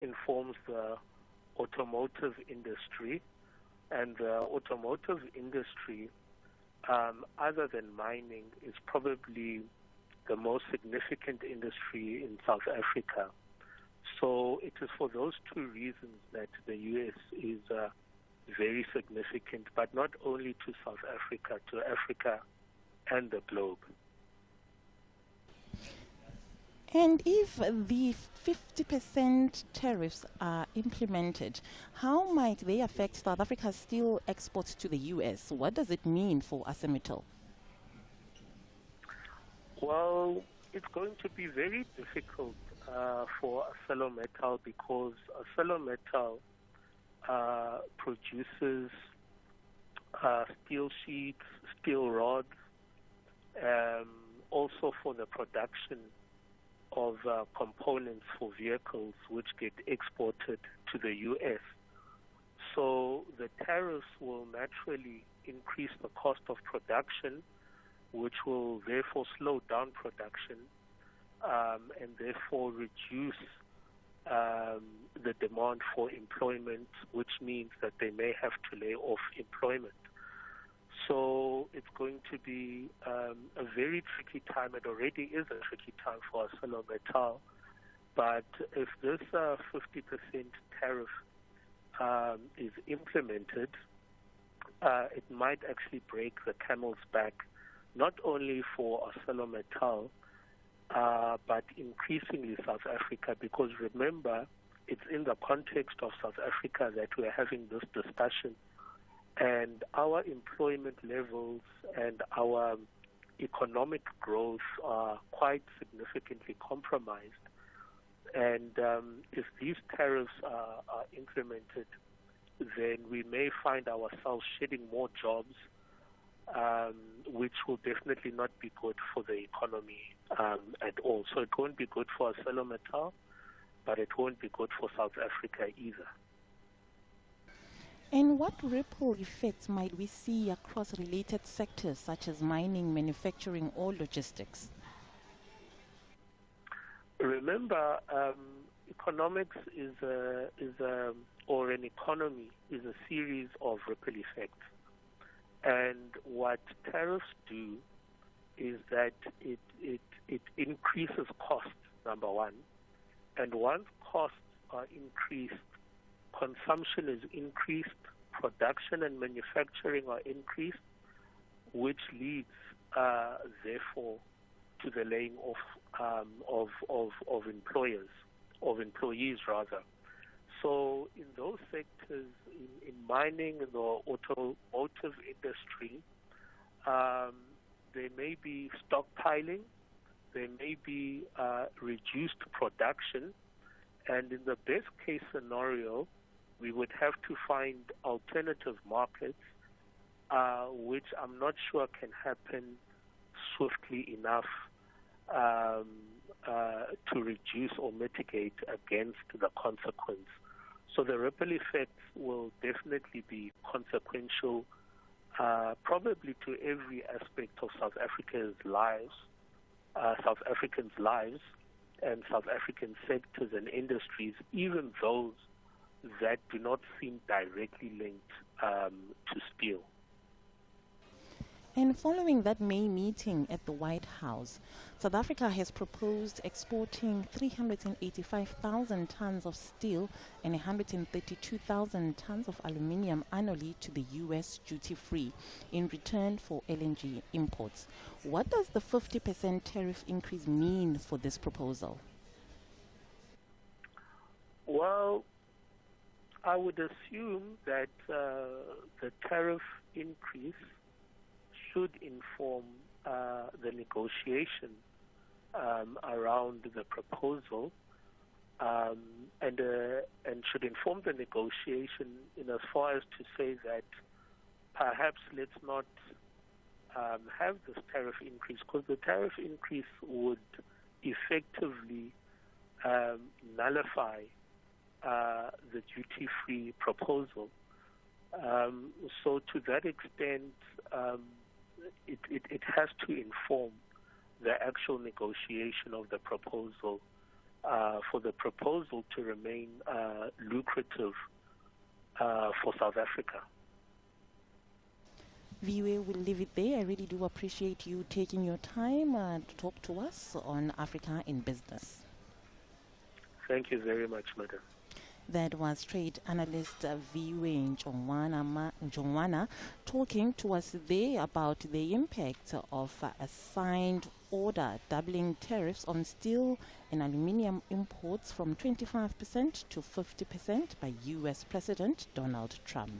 informs the automotive industry, and the automotive industry, other than mining, is probably the most significant industry in South Africa. So it is for those two reasons that the U.S. is very significant, but not only to South Africa, to Africa and the globe. And if the 50% tariffs are implemented, how might they affect South Africa's steel exports to the U.S.? What does it mean for ArcelorMittal? Well, it's going to be very difficult for ArcelorMittal, because ArcelorMittal produces steel sheets, steel rods, also for the production of components for vehicles which get exported to the U.S. So the tariffs will naturally increase the cost of production, which will therefore slow down production and therefore reduce the demand for employment, which means that they may have to lay off employment. So it's going to be a very tricky time. It already is a tricky time for ArcelorMittal. But if this 50% tariff is implemented, it might actually break the camel's back, not only for ArcelorMittal, but increasingly South Africa, because remember, it's in the context of South Africa that we're having this discussion. And our employment levels and our economic growth are quite significantly compromised. And if these tariffs are implemented, then we may find ourselves shedding more jobs, which will definitely not be good for the economy at all. So it won't be good for ArcelorMittal, but it won't be good for South Africa either. And what ripple effects might we see across related sectors such as mining, manufacturing, or logistics? Remember, economics or an economy is a series of ripple effects. And what tariffs do is that it increases costs, number one. And once costs are increased, consumption is increased, production and manufacturing are increased, which leads, therefore, to the laying off of employees rather. So in those sectors, in mining and the automotive industry, there may be stockpiling, there may be reduced production, and in the best case scenario, we would have to find alternative markets, which I'm not sure can happen swiftly enough to reduce or mitigate against the consequence. So the ripple effects will definitely be consequential, probably to every aspect of South Africans' lives, and South African sectors and industries, even those that do not seem directly linked to steel. And following that May meeting at the White House, South Africa has proposed exporting 385,000 tons of steel and 132,000 tons of aluminium annually to the U.S. duty-free in return for LNG imports. What does the 50% tariff increase mean for this proposal? Well, I would assume that the tariff increase should inform the negotiation around the proposal, and should inform the negotiation in as far as to say that perhaps let's not have this tariff increase, because the tariff increase would effectively nullify the duty-free proposal. So to that extent, it has to inform the actual negotiation of the proposal for the proposal to remain lucrative for South Africa. Viwe, we'll leave it there. I really do appreciate you taking your time to talk to us on Africa in Business. Thank you very much, madam. That was trade analyst Viwe Nhlanhla talking to us there about the impact of a signed order doubling tariffs on steel and aluminium imports from 25% to 50% by U.S. President Donald Trump.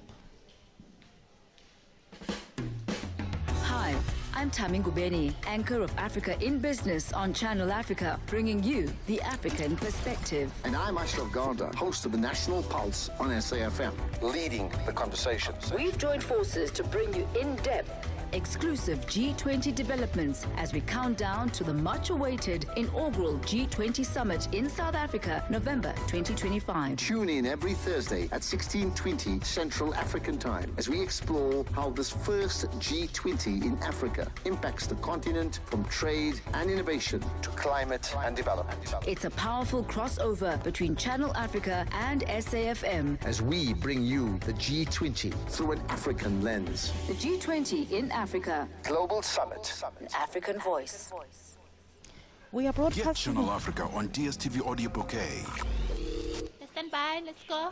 Hi, I'm Tami Ngubeni, anchor of Africa in Business on Channel Africa, bringing you the African perspective. And I'm Ashraf Garda, host of the National Pulse on SAFM, leading the conversation. We've joined forces to bring you in-depth, exclusive G20 developments as we count down to the much-awaited inaugural G20 summit in South Africa, November 2025. Tune in every Thursday at 16:20 Central African Time as we explore how this first G20 in Africa impacts the continent, from trade and innovation to climate and development. It's a powerful crossover between Channel Africa and SAFM as we bring you the G20 through an African lens. The G20 in Africa. Global Summit. An African voice. We are Get broadcasting. Channel Africa on DSTV Audio Bouquet. Stand by, let's go.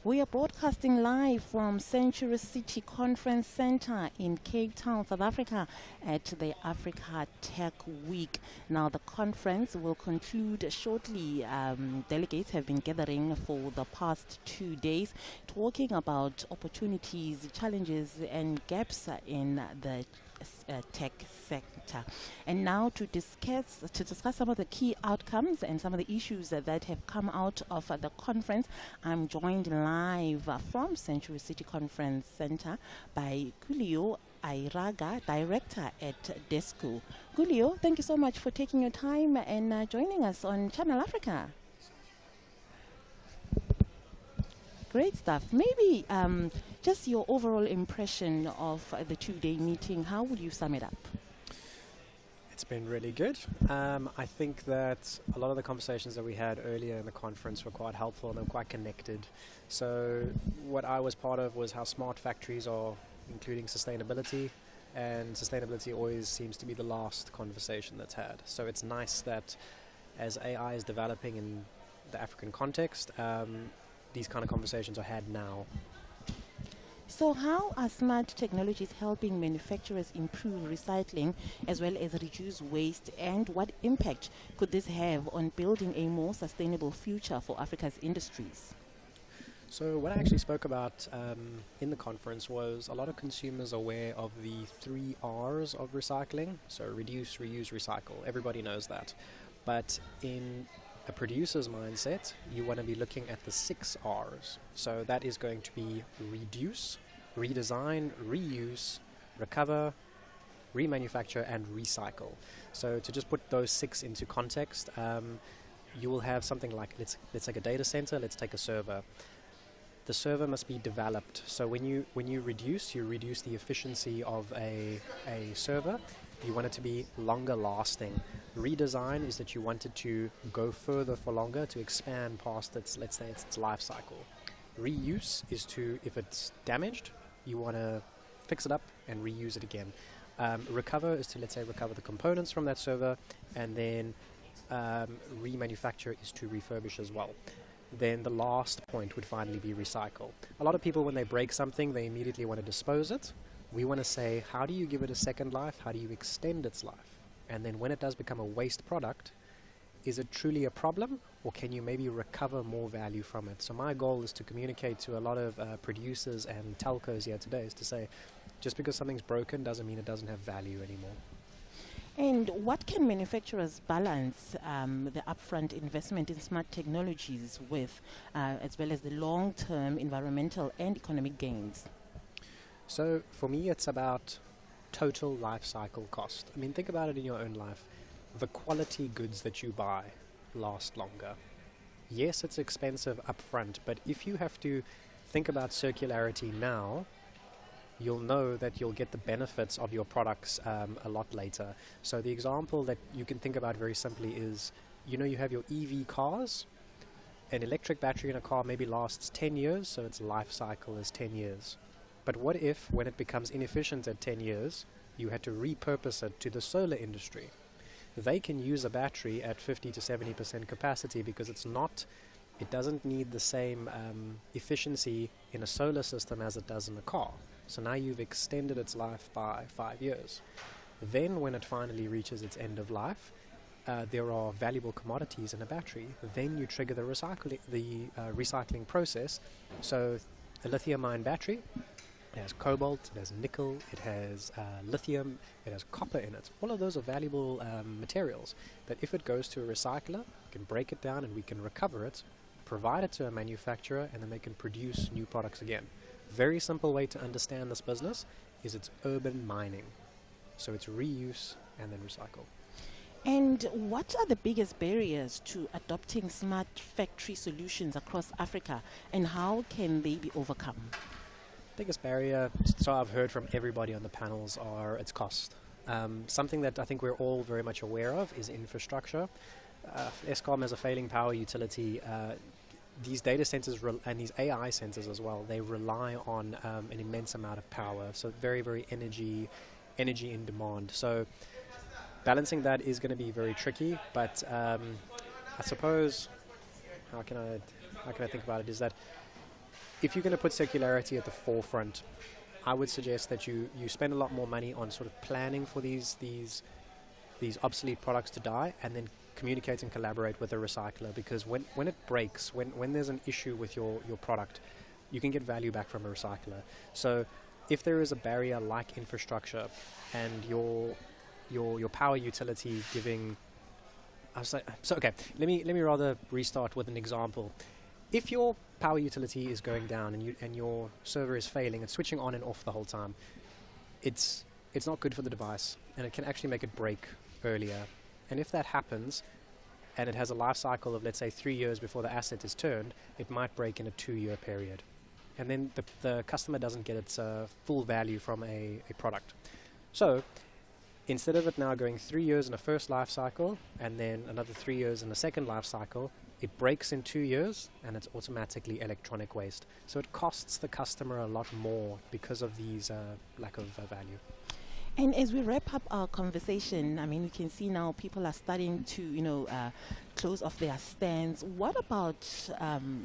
We are broadcasting live from Century City Conference Center in Cape Town, South Africa, at the Africa Tech Week. Now, the conference will conclude shortly. Delegates have been gathering for the past 2 days, talking about opportunities, challenges, and gaps in the tech sector. And now to discuss some of the key outcomes and some of the issues that have come out of the conference, I'm joined live from Century City Conference Center by Kulio Airaga, Director at DESCO. Kulio, thank you so much for taking your time and joining us on Channel Africa. Great stuff. Maybe just your overall impression of the 2-day meeting. How would you sum it up? It's been really good. I think that a lot of the conversations that we had earlier in the conference were quite helpful and they were quite connected. So what I was part of was how smart factories are including sustainability, and sustainability always seems to be the last conversation that's had. So it's nice that as AI is developing in the African context, these kind of conversations are had now. So how are smart technologies helping manufacturers improve recycling as well as reduce waste, and what impact could this have on building a more sustainable future for Africa's industries? So what I actually spoke about in the conference was a lot of consumers are aware of the 3 R's of recycling. So reduce, reuse, recycle. Everybody knows that. But in a producer's mindset, you want to be looking at the 6 R's. So that is going to be reduce, redesign, reuse, recover, remanufacture, and recycle. So to just put those 6 into context, you will have something like, let's take a data center, let's take a server. The server must be developed. So when you reduce the efficiency of a server. You want it to be longer lasting. Redesign is that you want it to go further for longer, to expand past its, let's say, its life cycle. Reuse is to, if it's damaged, you want to fix it up and reuse it again. Recover is to, let's say, recover the components from that server, and then remanufacture is to refurbish as well. Then the last point would finally be recycle. A lot of people, when they break something, they immediately want to dispose it. We want to say, how do you give it a second life? How do you extend its life? And then when it does become a waste product, is it truly a problem, or can you maybe recover more value from it? So my goal is to communicate to a lot of producers and telcos here today, is to say, just because something's broken doesn't mean it doesn't have value anymore. And what can manufacturers balance the upfront investment in smart technologies with, as well as the long-term environmental and economic gains? So for me, it's about total life cycle cost. I mean, think about it in your own life. The quality goods that you buy last longer. Yes, it's expensive upfront, but if you have to think about circularity now, you'll know that you'll get the benefits of your products a lot later. So the example that you can think about very simply is you know, you have your EV cars. An electric battery in a car maybe lasts 10 years, so its life cycle is 10 years. But what if, when it becomes inefficient at 10 years, you had to repurpose it to the solar industry? They can use a battery at 50 to 70% capacity because it doesn't need the same efficiency in a solar system as it does in a car. So now you've extended its life by 5 years. Then when it finally reaches its end of life, there are valuable commodities in a battery. Then you trigger the recycling process. So a lithium-ion battery, it has cobalt, it has nickel, it has lithium, it has copper in it. All of those are valuable materials that if it goes to a recycler, we can break it down and we can recover it, provide it to a manufacturer, and then they can produce new products again. Very simple way to understand this business is it's urban mining. So it's reuse and then recycle. And what are the biggest barriers to adopting smart factory solutions across Africa, and how can they be overcome? Biggest barrier, so I've heard from everybody on the panels, are its cost. Something that I think we're all very much aware of is infrastructure. Eskom as a failing power utility, these data centers and these AI centers as well, they rely on an immense amount of power, so very, very energy in demand. So balancing that is going to be very tricky, but I suppose, how can I think about it, is that if you're going to put circularity at the forefront, I would suggest that you spend a lot more money on sort of planning for these obsolete products to die, and then communicate and collaborate with a recycler, because when it breaks, when there's an issue with your product, you can get value back from a recycler. So if there is a barrier like infrastructure and your power utility giving, okay, let me rather restart with an example. If your power utility is going down and your server is failing and switching on and off the whole time, it's not good for the device, and it can actually make it break earlier. And if that happens, and it has a life cycle of, let's say, 3 years before the asset is turned, it might break in a 2-year period. And then the customer doesn't get its full value from a product. So instead of it now going 3 years in a first life cycle and then another 3 years in the second life cycle, it breaks in 2 years and it's automatically electronic waste. So it costs the customer a lot more because of these lack of value. And as we wrap up our conversation, I mean, we can see now people are starting to, close off their stands. What about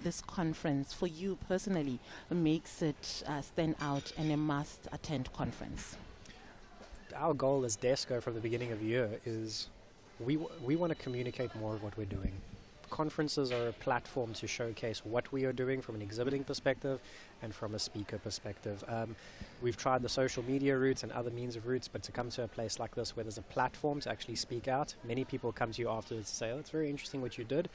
this conference for you personally makes it stand out and a must-attend conference? Our goal as DESCO from the beginning of the year is we want to communicate more of what we're doing. Conferences are a platform to showcase what we are doing from an exhibiting perspective and from a speaker perspective. We've tried the social media routes and other means of routes, but to come to a place like this where there's a platform to actually speak out, many people come to you afterwards to say, oh, it's very interesting what you did.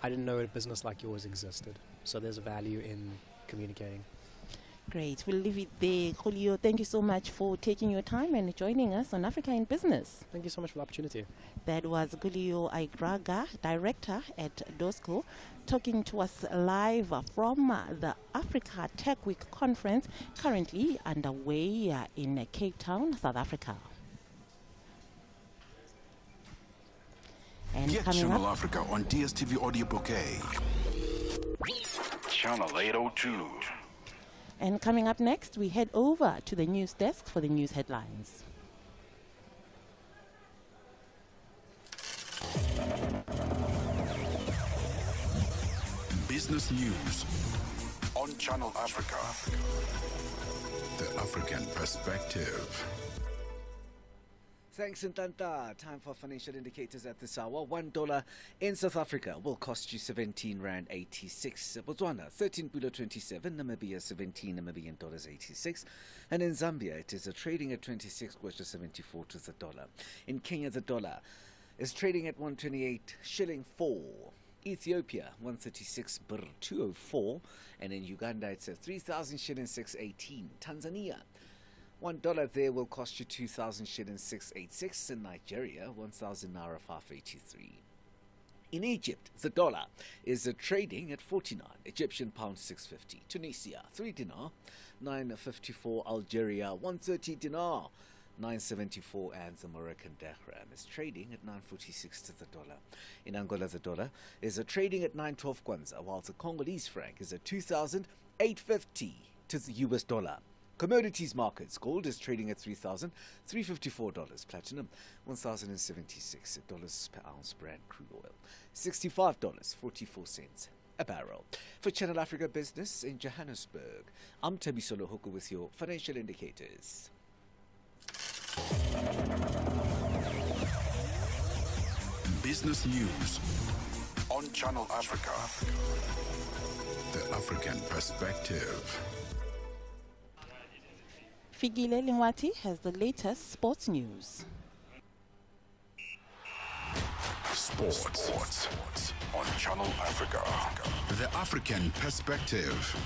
I didn't know a business like yours existed. So there's value in communicating. Great. We'll leave it there. Julio, thank you so much for taking your time and joining us on Africa in Business. Thank you so much for the opportunity. That was Julio Aigraga, Director at DOSCO, talking to us live from the Africa Tech Week conference, currently underway in Cape Town, South Africa. And get Channel Africa on DSTV Audio Bouquet. Channel 802. And coming up next, we head over to the news desk for the news headlines. Business news on Channel Africa. The African perspective. Thanks, Ntanta. Time for financial indicators at this hour. $1 in South Africa will cost you 17 Rand 86. Botswana 13.27. Namibia 17 Namibian dollars 86. And in Zambia it is trading at 26.74 to the dollar. In Kenya the dollar is trading at 128 shilling 4. Ethiopia 136 birr 204. And in Uganda it's at 3,000 shilling 618. Tanzania $1 there will cost you 2,000 shillings 686. In Nigeria, 1,000 naira 583. In Egypt, the dollar is trading at 49 Egyptian pound 650. Tunisia, 3 dinar 954. Algeria, 130 dinar 9.74, and the Moroccan dirham is trading at 9.46 to the dollar. In Angola, the dollar is trading at 9.12 kwanza, while the Congolese franc is at 2,850 to the US dollar. Commodities markets: gold is trading at $3,354, platinum $1,076 per ounce, Brent crude oil $65.44 a barrel. For Channel Africa Business in Johannesburg, I'm Thabisolo Hoko with your financial indicators. Business news on Channel Africa. The African perspective. Fikile Lingwati has the latest sports news. Sports on Channel Africa. The African perspective.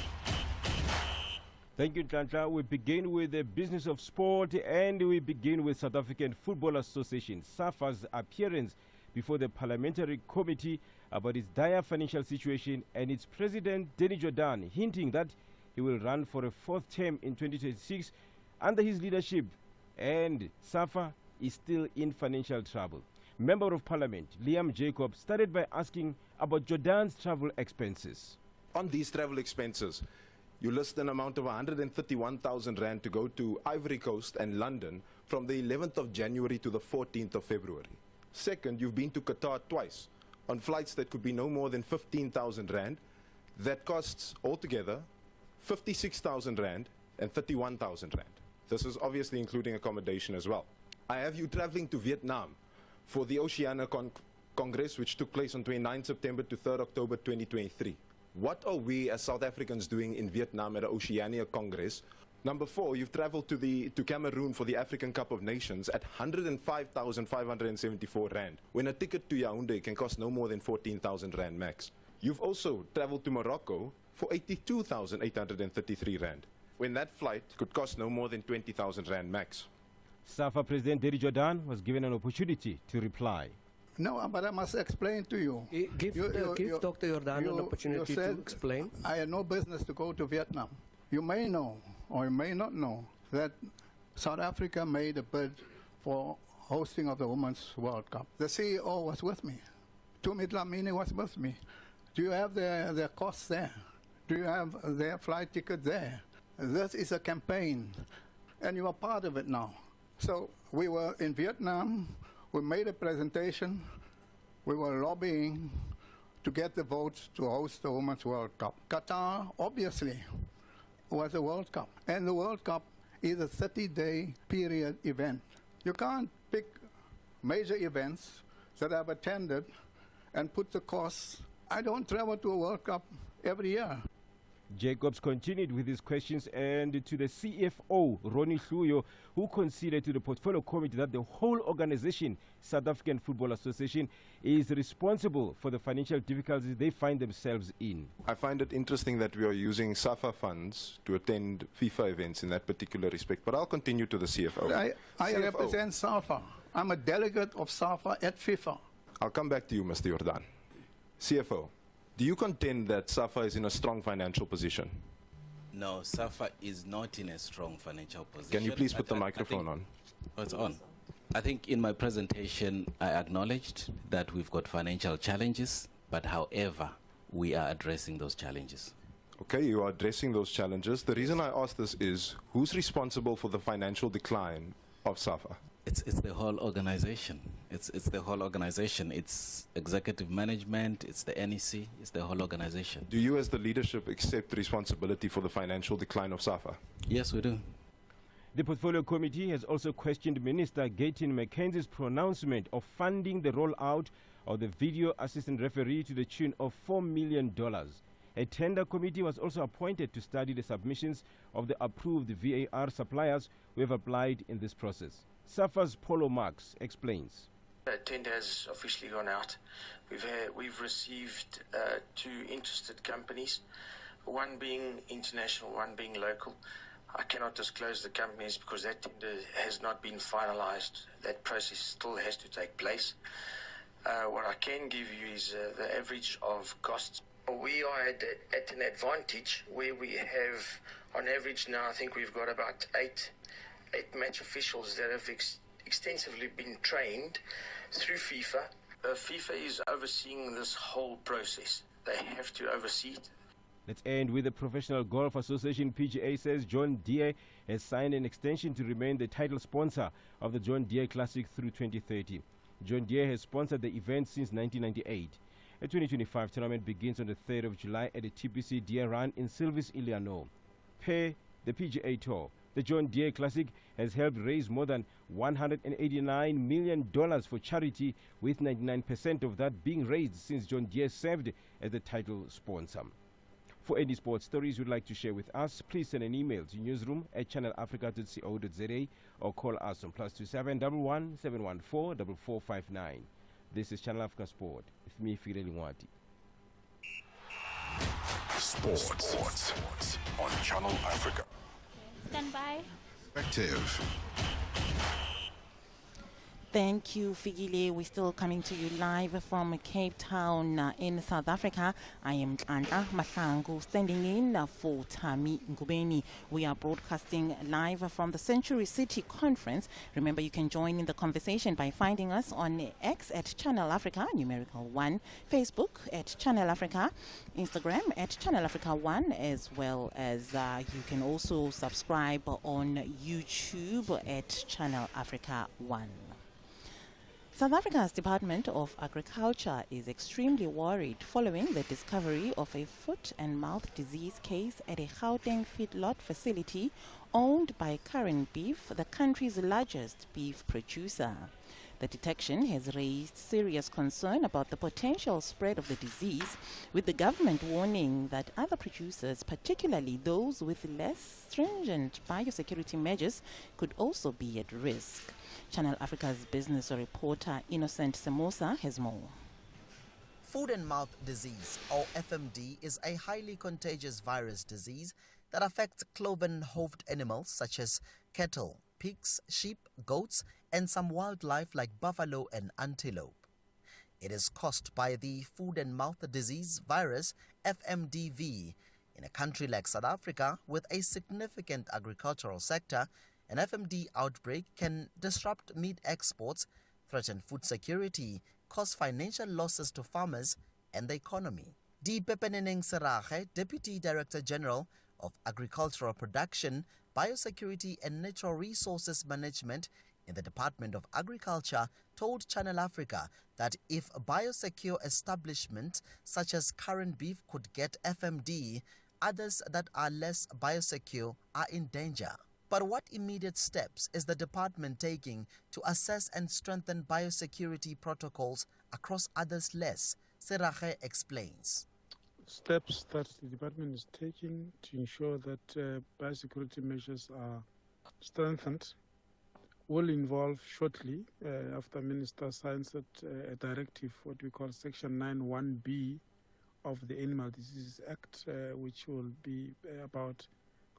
Thank you, Nhlanhla. We begin with the business of sport, and we begin with South African Football Association, SAFA's appearance before the Parliamentary Committee about its dire financial situation, and its president, Danny Jordaan, hinting that he will run for a fourth term in 2026 under his leadership, and SAFA is still in financial trouble. Member of Parliament Liam Jacob started by asking about Jordaan's travel expenses. On these travel expenses, you list an amount of 131,000 rand to go to Ivory Coast and London from the 11th of January to the 14th of February. Second, you've been to Qatar twice on flights that could be no more than 15,000 rand. That costs altogether 56,000 rand and 31,000 rand. This is obviously including accommodation as well. I have you traveling to Vietnam for the Oceania Congress, which took place on 29 September to 3rd October 2023. What are we as South Africans doing in Vietnam at the Oceania Congress? Number 4, you've traveled to Cameroon for the African Cup of Nations at 105,574 rand, when a ticket to Yaoundé can cost no more than 14,000 rand max. You've also traveled to Morocco for 82,833 rand, when that flight could cost no more than 20,000 rand max. SAFA President Danny Jordaan was given an opportunity to reply. No, but I must explain to you. Give Dr. Jordaan an opportunity to explain. I had no business to go to Vietnam. You may know, or you may not know, that South Africa made a bid for hosting of the Women's World Cup. The CEO was with me. Tumi Dlamini was with me. Do you have their costs there? Do you have their flight ticket there? This is a campaign, and you are part of it now. So we were in Vietnam. We made a presentation. We were lobbying to get the votes to host the Women's World Cup. Qatar, obviously, was a World Cup. And the World Cup is a 30-day period event. You can't pick major events that I've attended and put the costs. I don't travel to a World Cup every year. Jacobs continued with his questions, and to the CFO, Ronnie Hluyo, who conceded to the Portfolio Committee that the whole organization, South African Football Association, is responsible for the financial difficulties they find themselves in. I find it interesting that we are using SAFA funds to attend FIFA events in that particular respect, but I'll continue to the CFO. I represent SAFA. I'm a delegate of SAFA at FIFA. I'll come back to you, Mr. Jordaan. CFO. Do you contend that SAFA is in a strong financial position? No, SAFA is not in a strong financial position. Can you please put the microphone on? Oh, it's on. I think in my presentation I acknowledged that we've got financial challenges, but however, we are addressing those challenges. Okay, you are addressing those challenges. The reason I ask this is, who's responsible for the financial decline of SAFA? It's the whole organization. It's the whole organization. It's executive management, it's the NEC, it's the whole organization. Do you as the leadership accept responsibility for the financial decline of SAFA? Yes, we do. The Portfolio Committee has also questioned Minister Gayton McKenzie's pronouncement of funding the rollout of the video assistant referee to the tune of $4 million. A tender committee was also appointed to study the submissions of the approved VAR suppliers who have applied in this process. SAFA's Paulo Marx explains. The tender has officially gone out. We've received 2 interested companies, one being international, one being local. I cannot disclose the companies because that tender has not been finalized. That process still has to take place. What I can give you is the average of costs. We are at an advantage where we have, on average now, I think we've got about 8 8 match officials that have extensively been trained through FIFA. FIFA is overseeing this whole process. They have to oversee it. Let's end with the Professional Golf Association. PGA says John Deere has signed an extension to remain the title sponsor of the John Deere Classic through 2030. John Deere has sponsored the event since 1998. The 2025 tournament begins on the 3rd of July at the TPC Deere Run in Silvis, Illinois. Per the PGA Tour, the John Deere Classic has helped raise more than $189 million for charity, with 99% of that being raised since John Deere served as the title sponsor. For any sports stories you'd like to share with us, please send an email to newsroom@channelafrica.co.za or call us on +27 11 714 4459. This is Channel Africa Sport with me, Fidel Ngwati. Sports on Channel Africa. Stand by. Perspective. Thank you, Figile. We're still coming to you live from Cape Town in South Africa. I am Nhlanhla Mahlangu, standing in for Tami Ngubeni. We are broadcasting live from the Century City Conference. Remember, you can join in the conversation by finding us on X at Channel Africa, numerical 1, Facebook at Channel Africa, Instagram at Channel Africa 1, as well as you can also subscribe on YouTube at Channel Africa 1. South Africa's Department of Agriculture is extremely worried following the discovery of a foot and mouth disease case at a Gauteng feedlot facility owned by Karen Beef, the country's largest beef producer. The detection has raised serious concern about the potential spread of the disease, with the government warning that other producers, particularly those with less stringent biosecurity measures, could also be at risk. Channel Africa's business reporter Innocent Semosa has more. Foot and mouth disease, or FMD, is a highly contagious virus disease that affects cloven-hoofed animals such as cattle, pigs, sheep, goats, and some wildlife like buffalo and antelope. It is caused by the foot and mouth disease virus, FMDV. In a country like South Africa, with a significant agricultural sector, an FMD outbreak can disrupt meat exports, threaten food security, cause financial losses to farmers and the economy. Dipepeneneng Serage, Deputy Director General of Agricultural Production, Biosecurity and Natural Resources Management in the Department of Agriculture, told Channel Africa that if biosecure establishments such as Current Beef could get FMD, others that are less biosecure are in danger. But what immediate steps is the department taking to assess and strengthen biosecurity protocols across others less? Serage explains. Steps that the department is taking to ensure that biosecurity measures are strengthened will involve shortly, after Minister signs a directive, what we call Section 9(1)(b) of the Animal Diseases Act, which will be about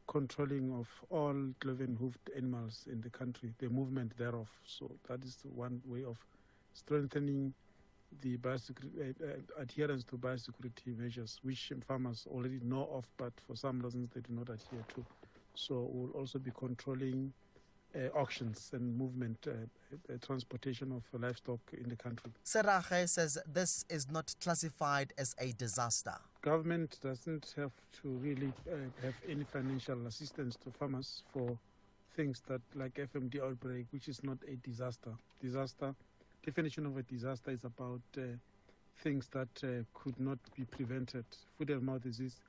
controlling of all cloven-hoofed animals in the country, the movement thereof. So that is one way of strengthening the adherence to biosecurity measures, which farmers already know of, but for some reasons they do not adhere to. So we'll also be controlling auctions and movement, transportation of livestock in the country. Serage says this is not classified as a disaster. Government doesn't have to really have any financial assistance to farmers for things that like FMD outbreak, which is not a disaster. Definition of a disaster is about things that could not be prevented. Foot and mouth disease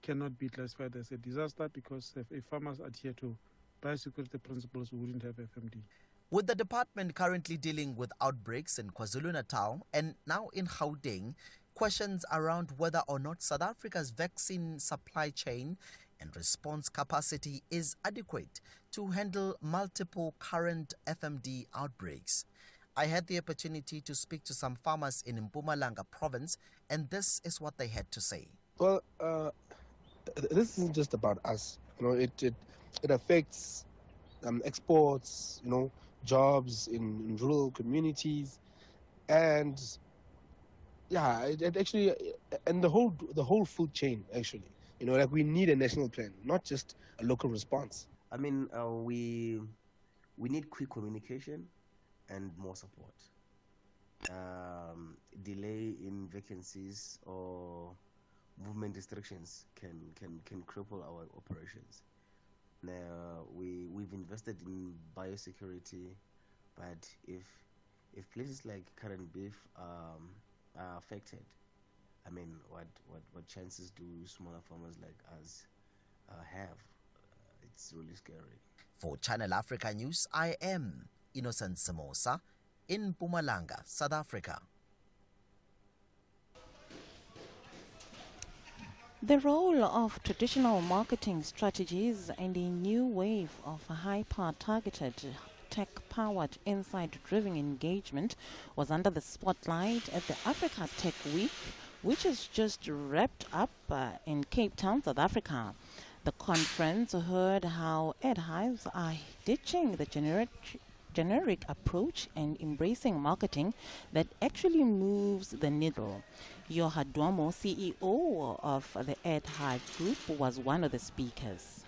cannot be classified as a disaster because if farmers adhere to biosecurity principles, we wouldn't have FMD. With the department currently dealing with outbreaks in KwaZulu-Natal and now in Gauteng, questions around whether or not South Africa's vaccine supply chain and response capacity is adequate to handle multiple current FMD outbreaks. I had the opportunity to speak to some farmers in Mpumalanga province, and this is what they had to say. Well, this isn't just about us. It affects exports, jobs in rural communities, and it actually, and the whole food chain actually. We need a national plan, not just a local response. I mean, we we need quick communication and more support. Delay in vacancies or movement restrictions can cripple our operations. Now we've invested in biosecurity, but if places like current beef are affected, I mean, what chances do smaller farmers like us have? It's really scary. For Channel Africa News, I am Innocent Samosa in Mpumalanga, South Africa. The role of traditional marketing strategies and a new wave of hyper-targeted tech-powered insight-driven engagement was under the spotlight at the Africa Tech Week, which is just wrapped up in Cape Town, South Africa. The conference heard how ad hives are ditching the generic approach and embracing marketing that actually moves the needle. Yoha Duomo, CEO of the Ad Hive Group, was one of the speakers.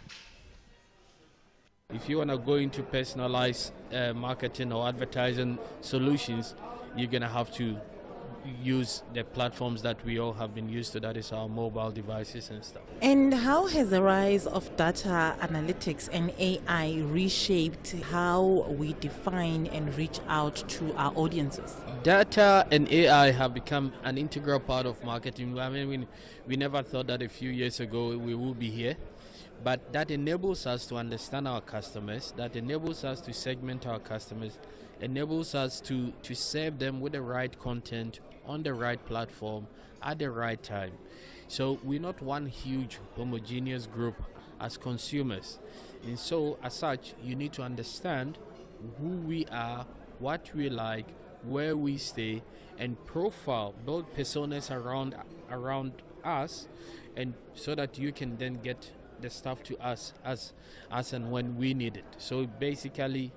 If you want to go into personalized marketing or advertising solutions, you're going to have to use the platforms that we all have been used to, that is our mobile devices and stuff. And how has the rise of data analytics and AI reshaped how we define and reach out to our audiences? Data and AI have become an integral part of marketing. I mean, we never thought that a few years ago we would be here, but that enables us to understand our customers, that enables us to segment our customers, enables us to serve them with the right content on the right platform at the right time. So we're not one huge homogeneous group as consumers. And so as such, you need to understand who we are, what we like, where we stay, and profile, build personas around us, and so that you can then get the stuff to us as and when we need it. So basically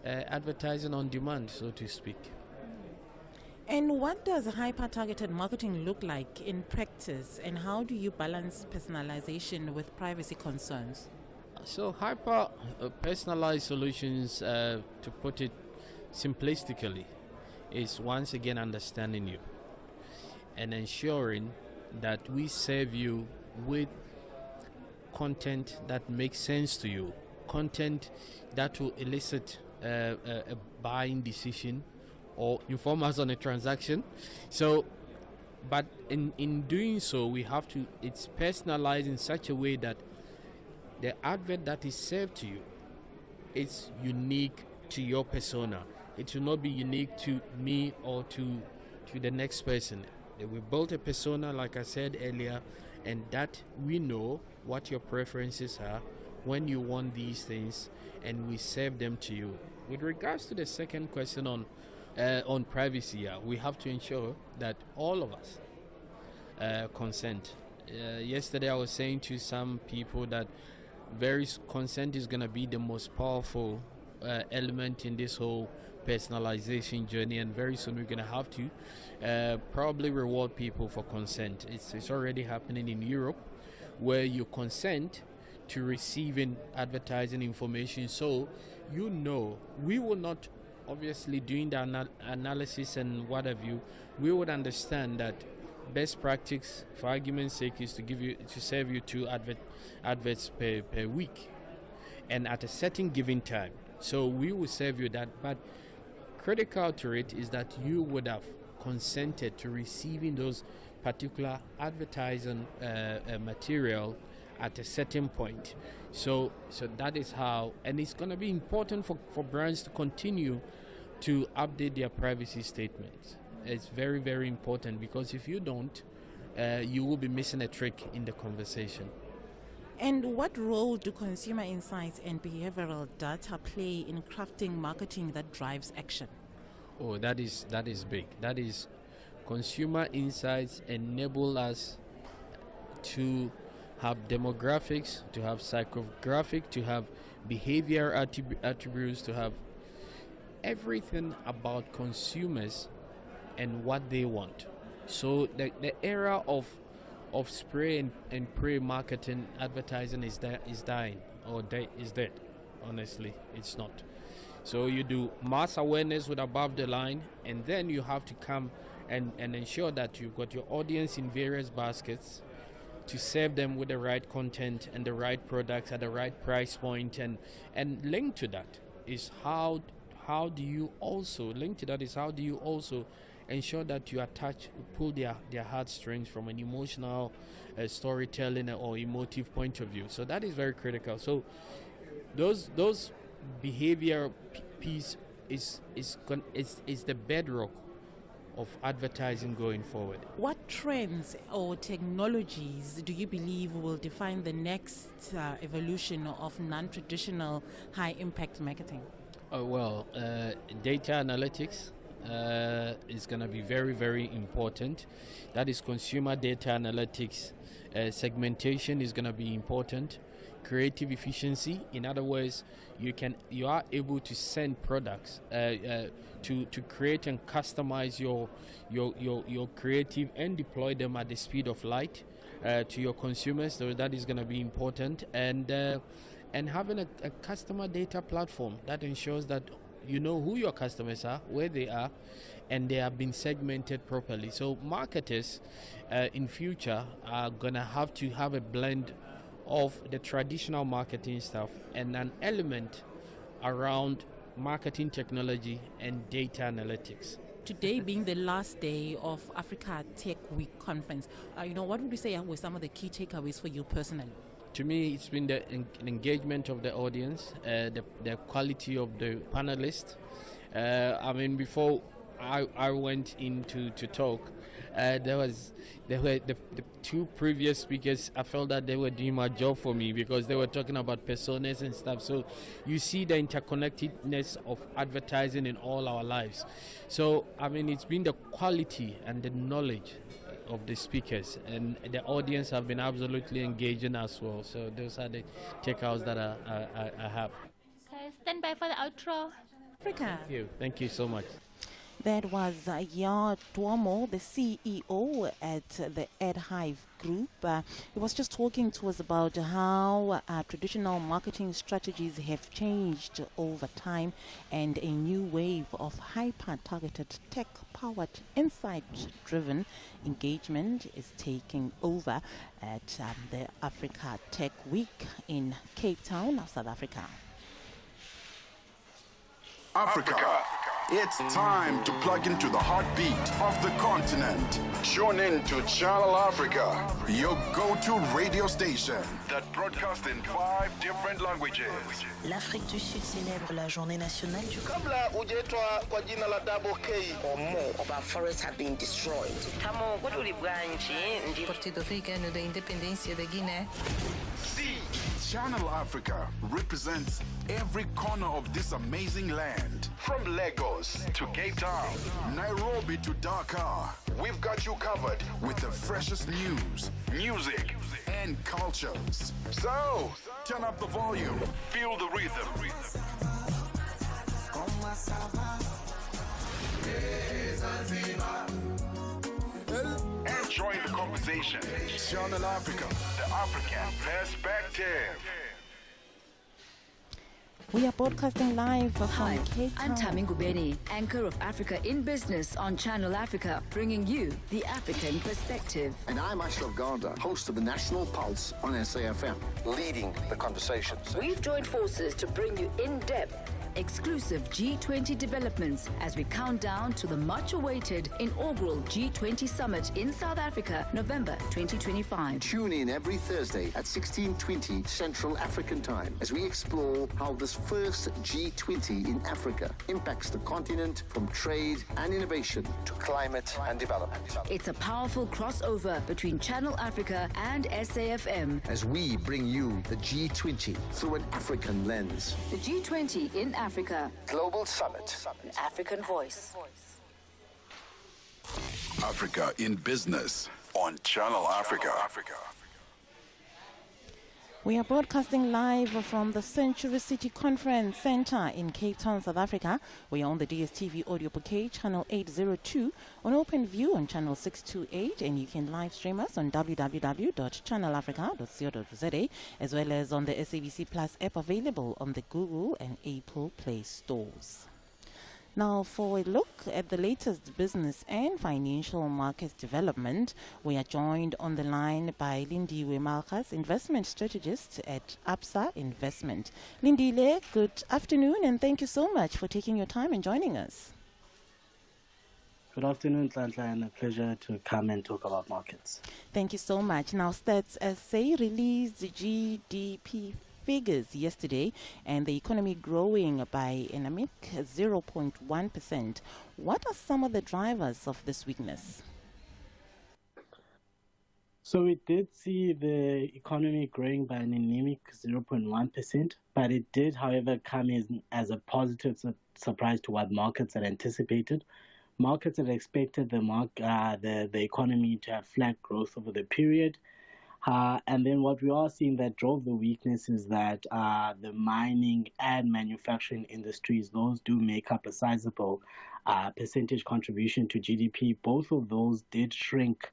advertising on demand, so to speak. And what does hyper-targeted marketing look like in practice, and how do you balance personalization with privacy concerns? So hyper-personalized solutions, to put it simplistically, is once again understanding you and ensuring that we serve you with content that makes sense to you, content that will elicit a buying decision or inform us on a transaction. So, but in doing so, we have to, it's personalized in such a way that the advert that is served to you is unique to your persona. It will not be unique to me or to the next person. We built a persona, like I said earlier, and that we know what your preferences are, when you want these things, and we serve them to you. With regards to the second question on privacy, we have to ensure that all of us consent. Yesterday I was saying to some people that consent is going to be the most powerful element in this whole personalization journey, and very soon we're going to have to probably reward people for consent. It's already happening in Europe, where you consent to receiving advertising information, so you know we will not, obviously doing the analysis and what have you, we would understand that best practice, for argument's sake, is to serve you 2 adverts per week, and at a certain given time. So we will serve you that, but critical to it is that you would have consented to receiving those particular advertising material at a certain point. So that is how, and it's going to be important for brands to continue to update their privacy statements. It's very, very important, because if you don't, you will be missing a trick in the conversation. And what role do consumer insights and behavioral data play in crafting marketing that drives action? Oh, that is big. That is, consumer insights enable us to have demographics, to have psychographic, to have behavior attributes, to have everything about consumers and what they want. So the era of spray and pray marketing advertising is dying, or is dead. Honestly, it's not. So you do mass awareness with above the line, and then you have to come and ensure that you've got your audience in various baskets to serve them with the right content and the right products at the right price point, and linked to that is how do you also ensure that you pull their heartstrings from an emotional storytelling or emotive point of view. So that is very critical. So those behavior piece is the bedrock of advertising going forward. What trends or technologies do you believe will define the next evolution of non-traditional high-impact marketing? Data analytics is going to be very, very important. That is consumer data analytics. Segmentation is going to be important. Creative efficiency, in other words, you are able to send products to create and customize your creative and deploy them at the speed of light to your consumers. So that is going to be important, and having a customer data platform that ensures that you know who your customers are, where they are, and they have been segmented properly. So marketers in future are going to have a blend of the traditional marketing stuff and an element around marketing technology and data analytics. Today being the last day of Africa Tech Week conference, what would you say were some of the key takeaways for you personally? To me, it's been the engagement of the audience, the quality of the panelists. Before I went in to talk, there were the two previous speakers. I felt that they were doing my job for me because they were talking about personas and stuff. So you see the interconnectedness of advertising in all our lives. So it's been the quality and the knowledge of the speakers, and the audience have been absolutely engaging as well. So those are the takeouts that I have. Okay, stand by for the outro. Africa. Thank you so much. That was Yar Duomo, the CEO at the EdHive Group. He was just talking to us about how traditional marketing strategies have changed over time, and a new wave of hyper-targeted, tech-powered, insight-driven engagement is taking over at the Africa Tech Week in Cape Town, South Africa. Africa. It's time to plug into the heartbeat of the continent. Tune in to Channel Africa, your go-to radio station that broadcasts in 5 different languages. L'Afrique du Sud célèbre la journée nationale du Kabla hujaitwa kwa jina la Double K, or more of our forests have been destroyed. Partido Africano da Independência da Guiné. Channel Africa represents every corner of this amazing land. From Lagos to Cape Town, Nairobi to Dakar, we've got you covered with the freshest news, music, and cultures. So, turn up the volume, feel the rhythm. And join the conversation. Channel Africa, the African perspective. We are broadcasting live from Cape Town. I'm Tami Ngubeni, anchor of Africa in Business on Channel Africa, bringing you the African perspective. And I'm Ashraf Garda, host of the National Pulse on SAFM, leading the conversations. We've joined forces to bring you in-depth, exclusive G20 developments as we count down to the much-awaited inaugural G20 summit in South Africa, November 2025. Tune in every Thursday at 16:20 Central African Time as we explore how this first G20 in Africa impacts the continent, from trade and innovation to climate and development. It's a powerful crossover between Channel Africa and SAFM as we bring you the G20 through an African lens. The G20 in Africa. Global Summit. An African voice. Africa in Business on Channel Africa. We are broadcasting live from the Century City Conference Centre in Cape Town, South Africa. We are on the DSTV audio bouquet, channel 802, on Open View on channel 628, and you can live stream us on www.channelafrica.co.za, as well as on the SABC Plus app available on the Google and Apple Play stores. Now, for a look at the latest business and financial market development, we are joined on the line by Lindiwe Malkas, investment strategist at Absa Investment. Lindile, good afternoon, and thank you so much for taking your time and joining us. Good afternoon, Nhlanhla, and a pleasure to come and talk about markets. Thank you so much. Now, Stats SA released GDP figures yesterday, and the economy growing by an anemic 0.1%. What are some of the drivers of this weakness? So we did see the economy growing by an anemic 0.1%, but it did, however, come in as a positive surprise to what markets had anticipated. Markets had expected the economy to have flat growth over the period. And then what we are seeing that drove the weakness is that the mining and manufacturing industries, those do make up a sizable percentage contribution to GDP. Both of those did shrink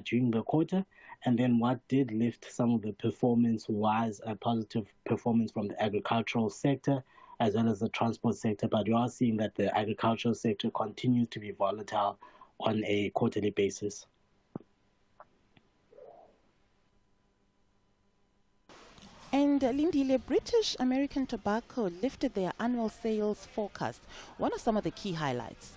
during the quarter. And then what did lift some of the performance was a positive performance from the agricultural sector as well as the transport sector. But we are seeing that the agricultural sector continues to be volatile on a quarterly basis. And Lindile, British American Tobacco lifted their annual sales forecast. What are some of the key highlights?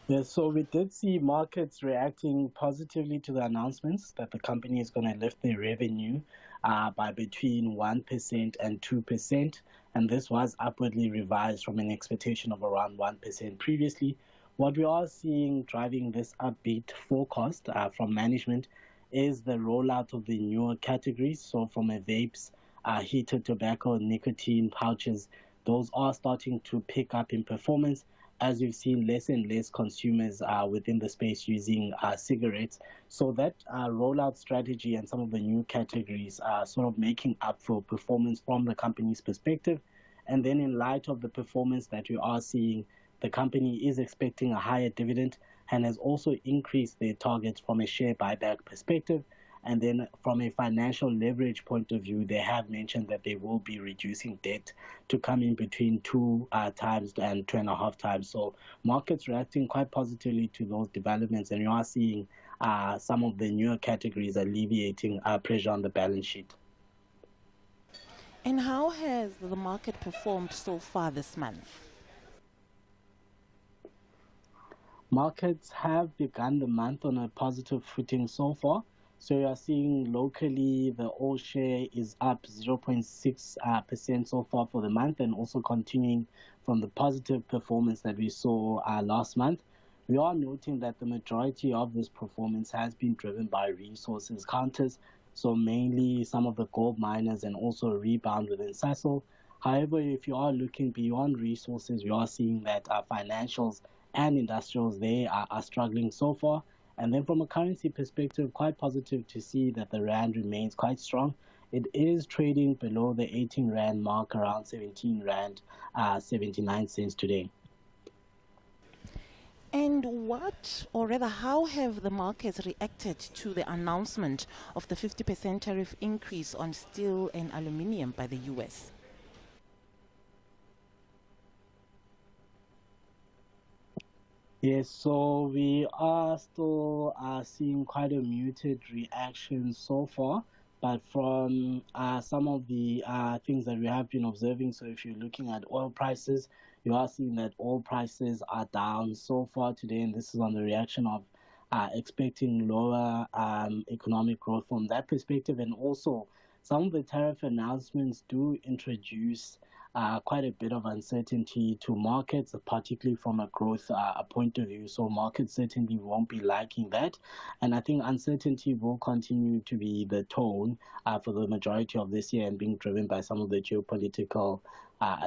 Yeah, so we did see markets reacting positively to the announcements that the company is going to lift their revenue by between 1% and 2%. And this was upwardly revised from an expectation of around 1% previously. What we are seeing driving this upbeat forecast from management is the rollout of the newer categories. So from a vapes, heated tobacco, nicotine pouches, those are starting to pick up in performance as we've seen less and less consumers within the space using cigarettes. So that rollout strategy and some of the new categories are sort of making up for performance from the company's perspective. And then in light of the performance that we are seeing, the company is expecting a higher dividend and has also increased their targets from a share buyback perspective. And then from a financial leverage point of view, they have mentioned that they will be reducing debt to come in between 2 times and 2.5 times. So markets reacting quite positively to those developments, and you are seeing some of the newer categories alleviating pressure on the balance sheet. And how has the market performed so far this month? Markets have begun the month on a positive footing so far. So you are seeing locally the all share is up 0.6% so far for the month, and also continuing from the positive performance that we saw last month. We are noting that the majority of this performance has been driven by resources counters, so mainly some of the gold miners and also a rebound within Sasol. However, if you are looking beyond resources, we are seeing that financials and industrials, they are struggling so far. And then from a currency perspective, quite positive to see that the rand remains quite strong. It is trading below the 18 rand mark, around 17 rand 79 cents today. And what, or rather, how have the markets reacted to the announcement of the 50% tariff increase on steel and aluminium by the US? Yes, so we are still seeing quite a muted reaction so far, but from some of the things that we have been observing, so if you're looking at oil prices, you are seeing that oil prices are down so far today, and this is on the reaction of expecting lower economic growth from that perspective. And also, some of the tariff announcements do introduce quite a bit of uncertainty to markets, particularly from a growth point of view. So markets certainly won't be liking that. And I think uncertainty will continue to be the tone for the majority of this year, and being driven by some of the geopolitical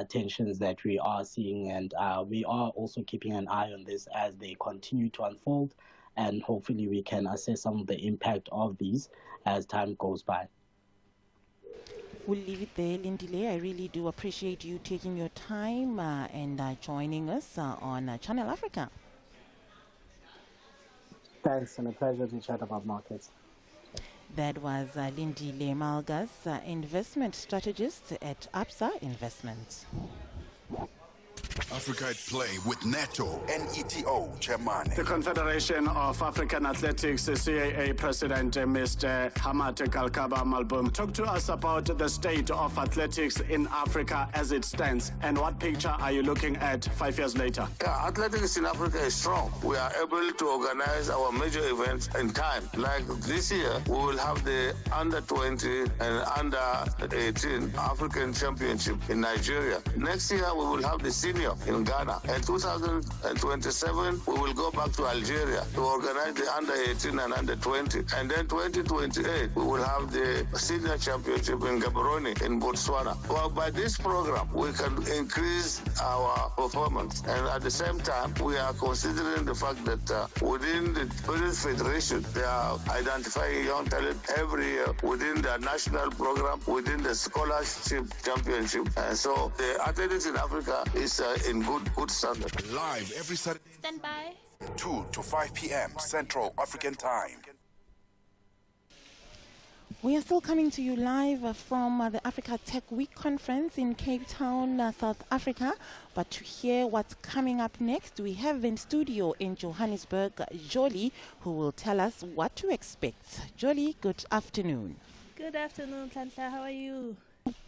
tensions that we are seeing. And we are also keeping an eye on this as they continue to unfold. and hopefully we can assess some of the impact of these as time goes by. We'll leave it there, Lindile. I really do appreciate you taking your time and joining us on Channel Africa. Thanks, and a pleasure to chat about markets. That was Lindile Malgas, investment strategist at Absa Investments. Africa at Play with NATO and ETO chairman. The Confederation of African Athletics, the CAA President, Mr. Hamad Kalkaba Malboum, talk to us about the state of athletics in Africa as it stands, and what picture are you looking at 5 years later? Yeah, athletics in Africa is strong. We are able to organize our major events in time. Like this year, we will have the under-20 and under-18 African Championship in Nigeria. Next year, we will have the senior in Ghana. In 2027, we will go back to Algeria to organize the under-18 and under-20. And then 2028, we will have the senior championship in Gaborone in Botswana. Well, by this program, we can increase our performance. And at the same time, we are considering the fact that within the British Federation, they are identifying young talent every year within their national program, within the scholarship championship. And so the athletics in Africa is in good standard. Live every Saturday. Stand by. 2 to 5 p.m. Central African Time. We are still coming to you live from the Africa Tech Week conference in Cape Town, South Africa. But to hear what's coming up next, we have in studio in Johannesburg, Jolie, who will tell us what to expect. Jolie, good afternoon. Good afternoon, Nhlanhla. How are you?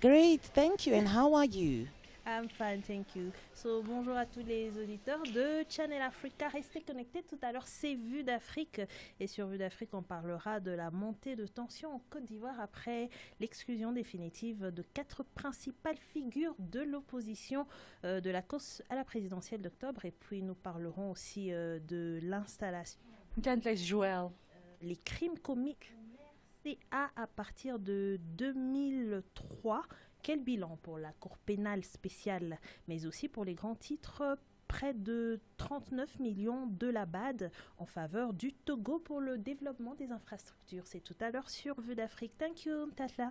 Great, thank you. And how are you? I'm fine, thank you. So, bonjour à tous les auditeurs de Channel Africa. Restez connectés, tout à l'heure, c'est Vue d'Afrique. Et sur Vue d'Afrique, on parlera de la montée de tension en Côte d'Ivoire après l'exclusion définitive de 4 principales figures de l'opposition de la course à la présidentielle d'octobre. Et puis, nous parlerons aussi de l'installation. Joël. Les crimes commis à partir de 2003. Quel bilan pour la Cour pénale spéciale, mais aussi pour les grands titres, près de 39 millions de la BAD en faveur du Togo pour le développement des infrastructures. C'est tout à l'heure sur Vue d'Afrique. Thank you, Nhlanhla.